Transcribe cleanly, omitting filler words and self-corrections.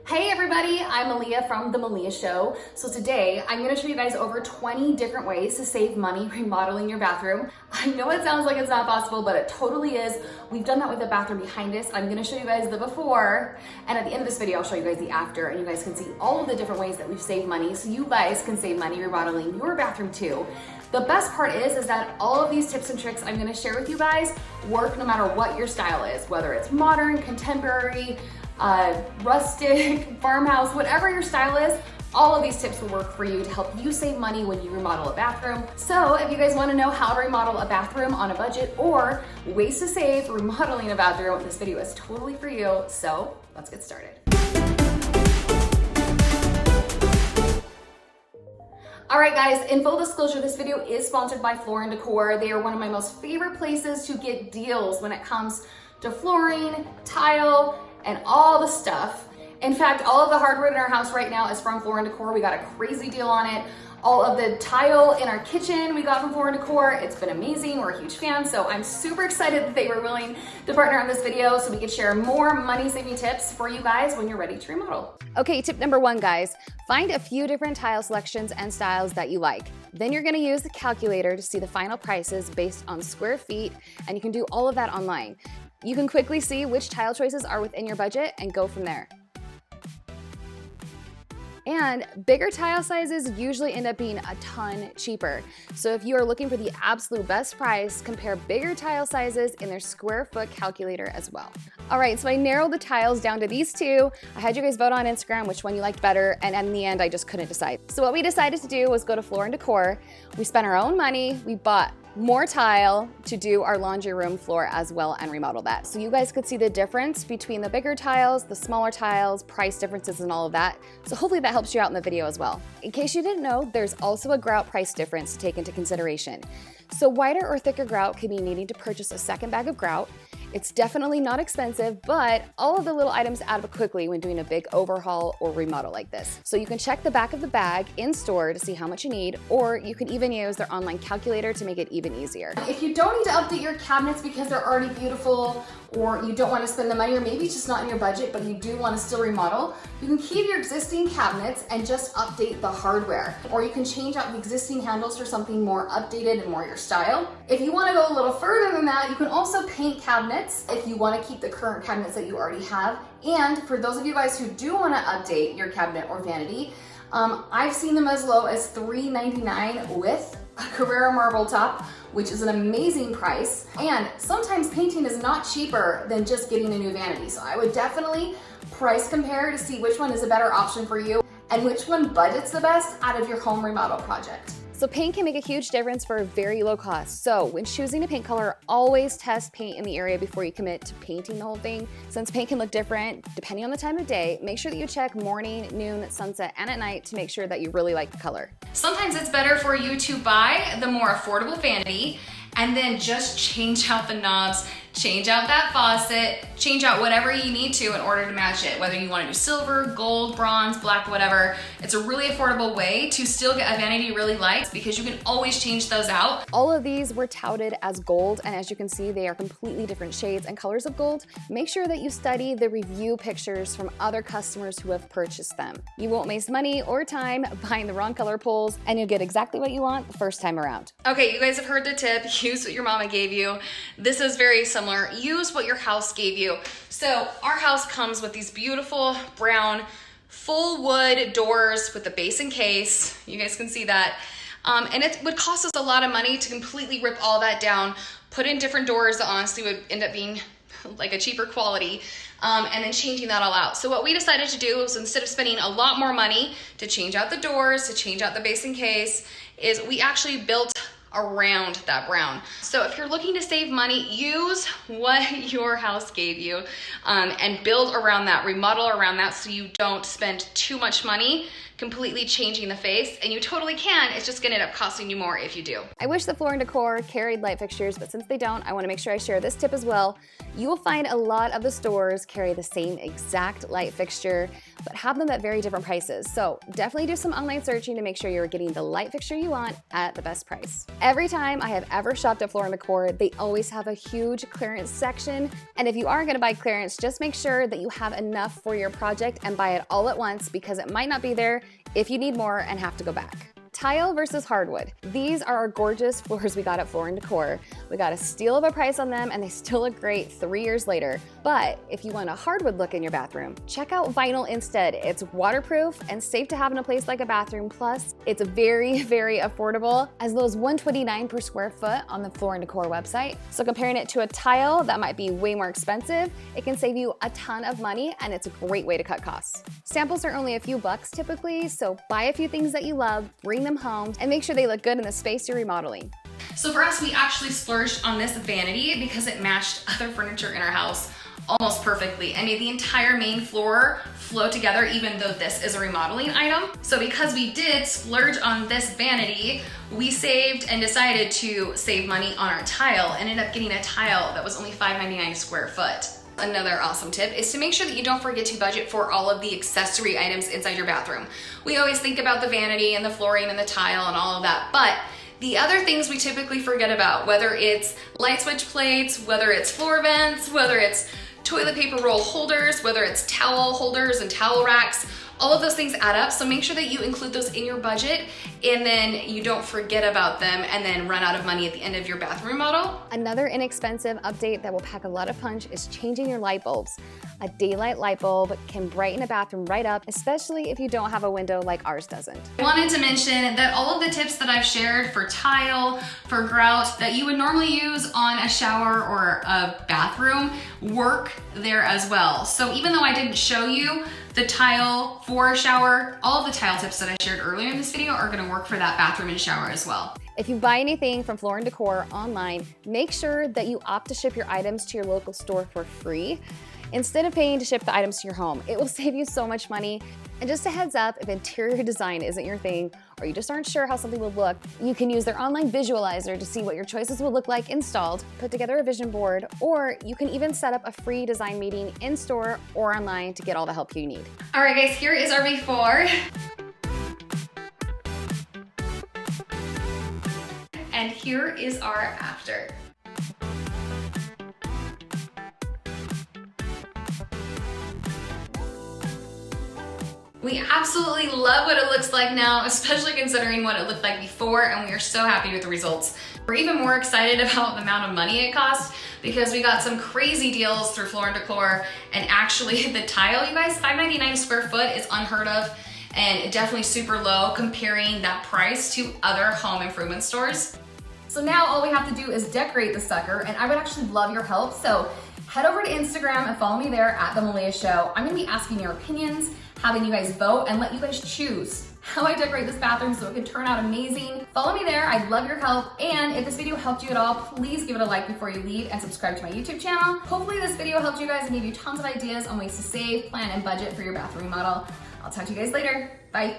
Hey everybody, I'm Malia from The Malia Show. So today I'm going to show you guys over 20 different ways to save money remodeling your bathroom. I know it sounds like it's not possible, but it totally is. We've done that with the bathroom behind us. I'm going to show you guys the before, and at the end of this video I'll show you guys the after, and you guys can see all of the different ways that we've saved money so you guys can save money remodeling your bathroom too. The best part is that all of these tips and tricks I'm going to share with you guys work no matter what your style is, whether it's modern, contemporary, rustic, farmhouse, whatever your style is. All of these tips will work for you to help you save money when you remodel a bathroom. So if you guys want to know how to remodel a bathroom on a budget or ways to save remodeling a bathroom, this video is totally for you. So let's get started. All right guys, in full disclosure, this video is sponsored by Floor & Decor. They are one of my most favorite places to get deals when it comes to flooring, tile, and all the stuff. In fact, all of the hardwood in our house right now is from Floor & Decor. We got a crazy deal on it. All of the tile in our kitchen we got from Floor & Decor. It's been amazing. We're a huge fan, so I'm super excited that they were willing to partner on this video so we could share more money-saving tips for you guys when you're ready to remodel. Okay, tip number one, guys. Find a few different tile selections and styles that you like. Then you're gonna use the calculator to see the final prices based on square feet, and you can do all of that online. You can quickly see which tile choices are within your budget and go from there. And bigger tile sizes usually end up being a ton cheaper. So if you are looking for the absolute best price, compare bigger tile sizes in their square foot calculator as well. All right, so I narrowed the tiles down to these two. I had you guys vote on Instagram which one you liked better, and in the end, I just couldn't decide. So what we decided to do was go to Floor & Decor. We spent our own money, we bought more tile to do our laundry room floor as well and remodel that. So you guys could see the difference between the bigger tiles, the smaller tiles, price differences and all of that. So hopefully that helps you out in the video as well. In case you didn't know, there's also a grout price difference to take into consideration. So wider or thicker grout could be needing to purchase a second bag of grout. It's definitely not expensive, but all of the little items add up quickly when doing a big overhaul or remodel like this. So you can check the back of the bag in store to see how much you need, or you can even use their online calculator to make it even easier. If you don't need to update your cabinets because they're already beautiful, or you don't want to spend the money, or maybe it's just not in your budget, but you do want to still remodel, you can keep your existing cabinets and just update the hardware. Or you can change out the existing handles for something more updated and more your style. If you want to go a little further than that, you can also paint cabinets if you want to keep the current cabinets that you already have. And for those of you guys who do want to update your cabinet or vanity, I've seen them as low as $3.99 with a Carrara marble top, which is an amazing price. And sometimes painting is not cheaper than just getting a new vanity. So I would definitely price compare to see which one is a better option for you and which one budgets the best out of your home remodel project. So paint can make a huge difference for a very low cost. So when choosing a paint color, always test paint in the area before you commit to painting the whole thing. Since paint can look different depending on the time of day, make sure that you check morning, noon, sunset, and at night to make sure that you really like the color. Sometimes it's better for you to buy the more affordable vanity and then just change out the knobs, change out that faucet, change out whatever you need to in order to match it. Whether you want to do silver, gold, bronze, black, whatever. It's a really affordable way to still get a vanity you really like because you can always change those out. All of these were touted as gold, and as you can see, they are completely different shades and colors of gold. Make sure that you study the review pictures from other customers who have purchased them. You won't waste money or time buying the wrong color pulls, and you'll get exactly what you want the first time around. Okay, you guys have heard the tip, use what your mama gave you. This is very similar. Use what your house gave you. So our house comes with these beautiful brown full wood doors with the base and case. You guys can see that. And it would cost us a lot of money to completely rip all that down, put in different doors that honestly would end up being like a cheaper quality, and then changing that all out. So what we decided to do was, instead of spending a lot more money to change out the doors, to change out the base and case, is we actually built around that brown. So if you're looking to save money, use what your house gave you and build around that, remodel around that so you don't spend too much money completely changing the face, and you totally can. It's just gonna end up costing you more if you do. I wish the Floor & Decor carried light fixtures, but since they don't, I wanna make sure I share this tip as well. You will find a lot of the stores carry the same exact light fixture, but have them at very different prices. So definitely do some online searching to make sure you're getting the light fixture you want at the best price. Every time I have ever shopped at Floor & Decor, they always have a huge clearance section. And if you are gonna buy clearance, just make sure that you have enough for your project and buy it all at once, because it might not be there if you need more and have to go back. Tile versus hardwood. These are our gorgeous floors we got at Floor & Decor. We got a steal of a price on them and they still look great 3 years later. But if you want a hardwood look in your bathroom, check out vinyl instead. It's waterproof and safe to have in a place like a bathroom. Plus, it's very, very affordable, as low as $129 per square foot on the Floor & Decor website. So comparing it to a tile that might be way more expensive, it can save you a ton of money and it's a great way to cut costs. Samples are only a few bucks typically, so buy a few things that you love, bring them home, and make sure they look good in the space you're remodeling. So for us, we actually splurged on this vanity because it matched other furniture in our house almost perfectly and made the entire main floor flow together, even though this is a remodeling item. So because we did splurge on this vanity, we saved and decided to save money on our tile and ended up getting a tile that was only $5.99 a square foot. Another awesome tip is to make sure that you don't forget to budget for all of the accessory items inside your bathroom. We always think about the vanity and the flooring and the tile and all of that, but the other things we typically forget about, whether it's light switch plates, whether it's floor vents, whether it's toilet paper roll holders, whether it's towel holders and towel racks, all of those things add up. So make sure that you include those in your budget and then you don't forget about them and then run out of money at the end of your bathroom remodel. Another inexpensive update that will pack a lot of punch is changing your light bulbs. A daylight light bulb can brighten a bathroom right up, especially if you don't have a window like ours doesn't. I wanted to mention that all of the tips that I've shared for tile, for grout, that you would normally use on a shower or a bathroom work there as well. So even though I didn't show you the tile for a shower, all of the tile tips that I shared earlier in this video are gonna work for that bathroom and shower as well. If you buy anything from Floor & Decor online, make sure that you opt to ship your items to your local store for free instead of paying to ship the items to your home. It will save you so much money. And just a heads up, if interior design isn't your thing, or you just aren't sure how something will look, you can use their online visualizer to see what your choices will look like installed, put together a vision board, or you can even set up a free design meeting in store or online to get all the help you need. All right guys, here is our before. And here is our after. We absolutely love what it looks like now, especially considering what it looked like before, and we are so happy with the results. We're even more excited about the amount of money it cost because we got some crazy deals through Floor & Decor, and actually the tile, you guys, $5.99 a square foot is unheard of and definitely super low comparing that price to other home improvement stores. So now all we have to do is decorate the sucker, and I would actually love your help. So head over to Instagram and follow me there at The Malia Show. I'm gonna be asking your opinions, having you guys vote, and let you guys choose how I decorate this bathroom so it can turn out amazing. Follow me there, I'd love your help. And if this video helped you at all, please give it a like before you leave and subscribe to my YouTube channel. Hopefully this video helped you guys and gave you tons of ideas on ways to save, plan, and budget for your bathroom remodel. I'll talk to you guys later. Bye.